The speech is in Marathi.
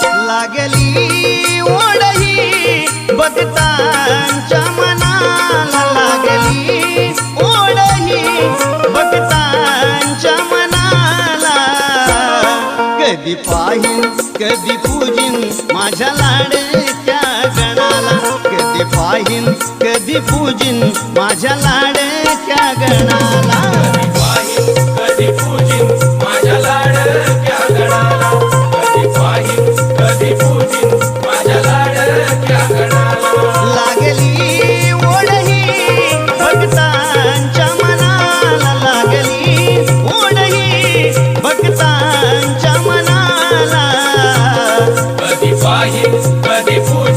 लागली ओढही भक्तांच्या मनाला, लागली ओढही भक्तांच्या मनाला. कधी पाहीन कधी पूजिन माझ्या लाडक्या गणाला, कधी पाहीन कधी पूजिन माझ्या लाडक्या गणाला. कधी पूजिन माझ्या लाडक्या गणाला, कधी पाहीन कधी पूजिन माझ्या लाडक्या गणाला. लागली ओढही भक्तांच्या मनाला, लागली ओढही भक्तांच्या मनाला. कधी पाहीन कधी पूजिन